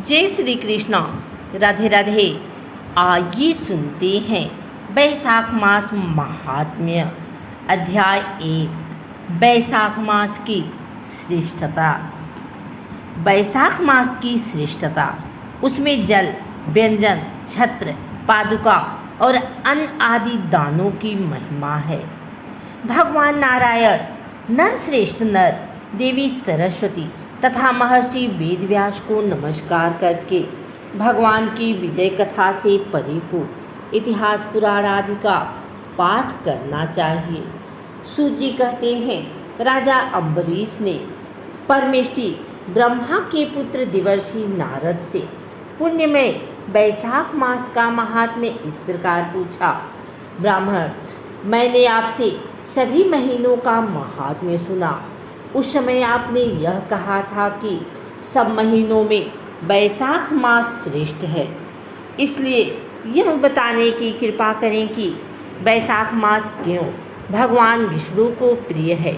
जय श्री कृष्ण। राधे राधे। आइए सुनते हैं बैसाख मास महात्म्य। अध्याय 1। बैसाख मास की श्रेष्ठता। बैसाख मास की श्रेष्ठता, उसमें जल, व्यंजन, छत्र, पादुका और अन्न आदि दानों की महिमा है। भगवान नारायण नरश्रेष्ठ नर, देवी सरस्वती तथा महर्षि वेदव्यास को नमस्कार करके भगवान की विजय कथा से परिपूर्ण इतिहास पुराण आदि का पाठ करना चाहिए। सूत जी कहते हैं, राजा अम्बरीश ने परमेष्ठी ब्रह्मा के पुत्र देवर्षि नारद से पुण्यमय बैसाख मास का महात्म्य इस प्रकार पूछा। ब्राह्मण, मैंने आपसे सभी महीनों का महात्म्य सुना। उस समय आपने यह कहा था कि सब महीनों में बैसाख मास श्रेष्ठ है, इसलिए यह बताने की कृपा करें कि बैसाख मास क्यों भगवान विष्णु को प्रिय है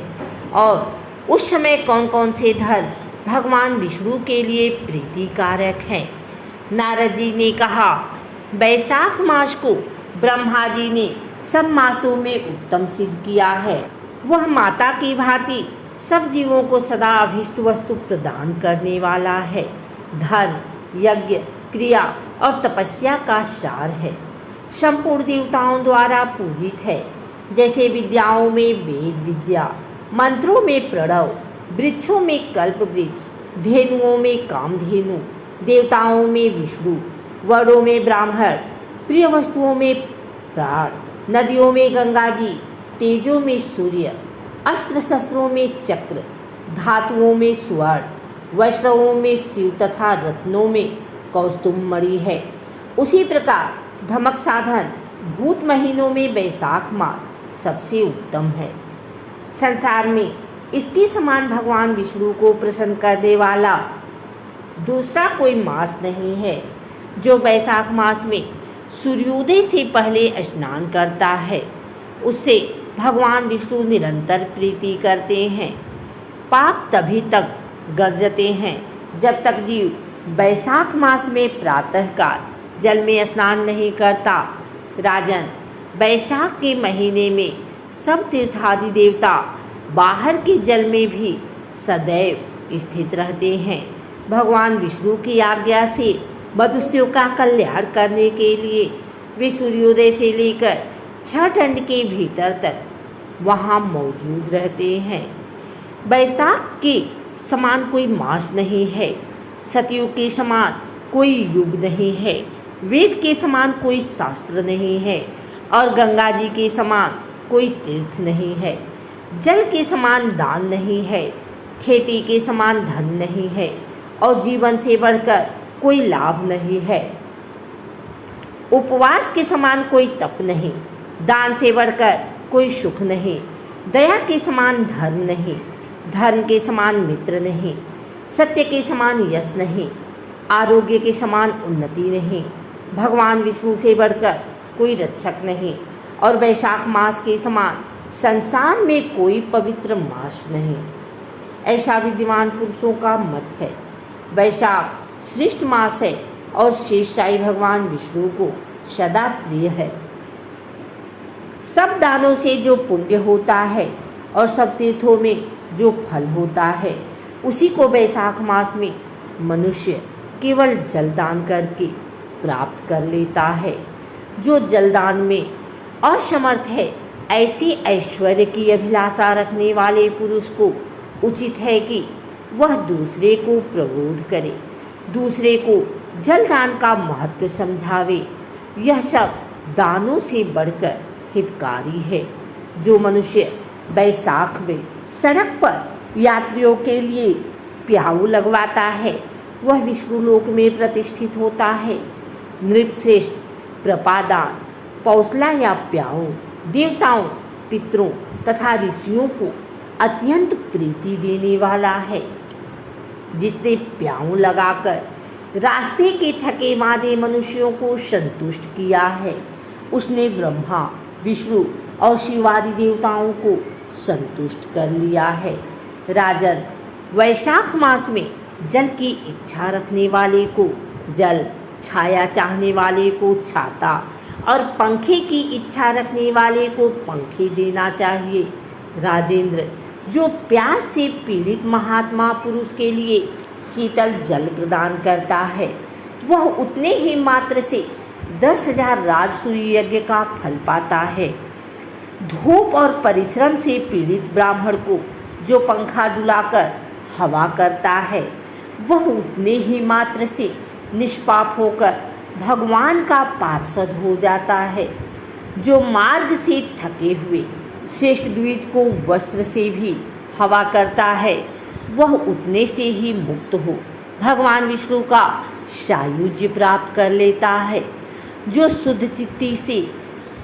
और उस समय कौन कौन से धर्म भगवान विष्णु के लिए प्रीतिकारक हैं। नारद जी ने कहा, बैसाख मास को ब्रह्मा जी ने सब मासों में उत्तम सिद्ध किया है। वह माता की भांति सब जीवों को सदा अभीष्ट वस्तु प्रदान करने वाला है। धर्म, यज्ञ, क्रिया और तपस्या का सार है। संपूर्ण देवताओं द्वारा पूजित है। जैसे विद्याओं में वेद विद्या, मंत्रों में प्रणव, वृक्षों में कल्प वृक्ष, धेनुओं में कामधेनु, देवताओं में विष्णु, वर्णों में ब्राह्मण, प्रिय वस्तुओं में प्राण, नदियों में गंगा जी, तेजों में सूर्य, अस्त्र शस्त्रों में चक्र, धातुओं में स्वर्ण, वैष्णवों में शिव तथा रत्नों में कौस्तुभ मणि है। उसी प्रकार धमक साधन भूत महीनों में बैसाख मास सबसे उत्तम है। संसार में इसके समान भगवान विष्णु को प्रसन्न करने वाला दूसरा कोई मास नहीं है। जो बैसाख मास में सूर्योदय से पहले स्नान करता है, उससे भगवान विष्णु निरंतर प्रीति करते हैं। पाप तभी तक गर्जते हैं जब तक जीव बैसाख मास में प्रातःकाल जल में स्नान नहीं करता। राजन, बैसाख के महीने में सब तीर्थादि देवता बाहर के जल में भी सदैव स्थित रहते हैं। भगवान विष्णु की आज्ञा से मनुष्यों का कल्याण करने के लिए वे सूर्योदय से लेकर 6 ठंड के भीतर तक वहाँ मौजूद रहते हैं। बैसाख के समान कोई मास नहीं है। सतयुग के समान कोई युग नहीं है। वेद के समान कोई शास्त्र नहीं है और गंगा जी के समान कोई तीर्थ नहीं है। जल के समान दान नहीं है। खेती के समान धन नहीं है और जीवन से बढ़कर कोई लाभ नहीं है। उपवास के समान कोई तप नहीं। दान से बढ़कर कोई सुख नहीं। दया के समान धर्म नहीं। धर्म के समान मित्र नहीं। सत्य के समान यश नहीं। आरोग्य के समान उन्नति नहीं। भगवान विष्णु से बढ़कर कोई रक्षक नहीं और बैसाख मास के समान संसार में कोई पवित्र मास नहीं, ऐसा विद्वान पुरुषों का मत है। बैसाख श्रेष्ठ मास है और शेषशाही भगवान विष्णु को सदा प्रिय है। सब दानों से जो पुण्य होता है और सब तीर्थों में जो फल होता है, उसी को बैसाख मास में मनुष्य केवल जलदान करके प्राप्त कर लेता है। जो जलदान में असमर्थ है, ऐसे ऐश्वर्य की अभिलाषा रखने वाले पुरुष को उचित है कि वह दूसरे को प्रबोध करे, दूसरे को जलदान का महत्व समझावे। यह सब दानों से बढ़कर हितकारी है। जो मनुष्य बैसाख में सड़क पर यात्रियों के लिए प्याऊ लगवाता है, वह विष्णु लोक में प्रतिष्ठित होता है। नृपश्रेष्ठ प्रपादान, पौसला या प्याऊ देवताओं, पितरों तथा ऋषियों को अत्यंत प्रीति देने वाला है। जिसने प्याऊ लगाकर रास्ते के थके मादे मनुष्यों को संतुष्ट किया है, उसने ब्रह्मा, विष्णु और शिवादि देवताओं को संतुष्ट कर लिया है। राजन, वैशाख मास में जल की इच्छा रखने वाले को जल, छाया चाहने वाले को छाता और पंखे की इच्छा रखने वाले को पंखे देना चाहिए। राजेंद्र, जो प्यास से पीड़ित महात्मा पुरुष के लिए शीतल जल प्रदान करता है, वह उतने ही मात्र से 10,000 राजसूय यज्ञ का फल पाता है। धूप और परिश्रम से पीड़ित ब्राह्मण को जो पंखा डुलाकर हवा करता है, वह उतने ही मात्र से निष्पाप होकर भगवान का पार्षद हो जाता है। जो मार्ग से थके हुए श्रेष्ठ द्विज को वस्त्र से भी हवा करता है, वह उतने से ही मुक्त हो भगवान विष्णु का सायुज्य प्राप्त कर लेता है। जो शुद्ध चित्ती से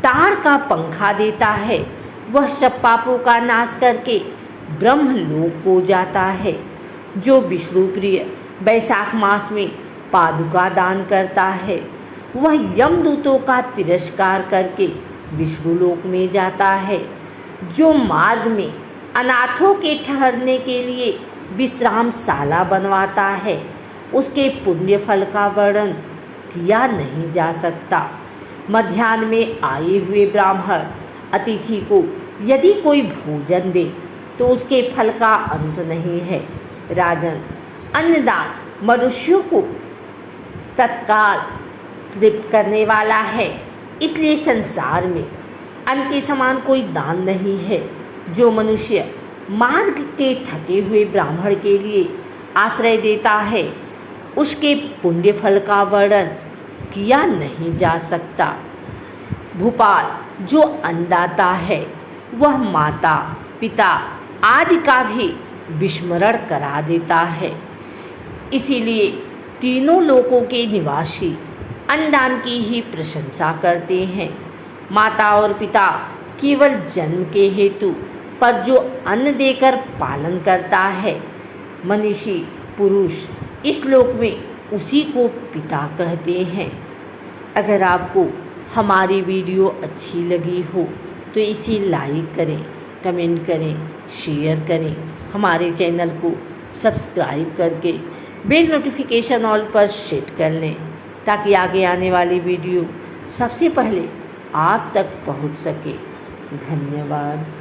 ताड़ का पंखा देता है, वह सब पापों का नाश करके ब्रह्मलोक को जाता है। जो विष्णु प्रिय वैशाख मास में पादुका दान करता है, वह यमदूतों का तिरस्कार करके विष्णुलोक में जाता है। जो मार्ग में अनाथों के ठहरने के लिए विश्रामशाला बनवाता है, उसके पुण्य फल का वर्णन किया नहीं जा सकता। मध्याह्न में आए हुए ब्राह्मण अतिथि को यदि कोई भोजन दे तो उसके फल का अंत नहीं है। राजन, अन्नदान मनुष्यों को तत्काल तृप्त करने वाला है, इसलिए संसार में अन्न के समान कोई दान नहीं है। जो मनुष्य मार्ग के थके हुए ब्राह्मण के लिए आश्रय देता है, उसके पुण्य फल का वर्णन किया नहीं जा सकता। भूपाल, जो अन्नदाता है, वह माता पिता आदि का भी विस्मरण करा देता है। इसीलिए तीनों लोकों के निवासी अन्नदान की ही प्रशंसा करते हैं। माता और पिता केवल जन्म के हेतु, पर जो अन्न देकर पालन करता है, मनीषी पुरुष इस लोक में उसी को पिता कहते हैं। अगर आपको हमारी वीडियो अच्छी लगी हो तो इसे लाइक करें, कमेंट करें, शेयर करें। हमारे चैनल को सब्सक्राइब करके बेल नोटिफिकेशन ऑल पर सेट कर लें, ताकि आगे आने वाली वीडियो सबसे पहले आप तक पहुंच सके। धन्यवाद।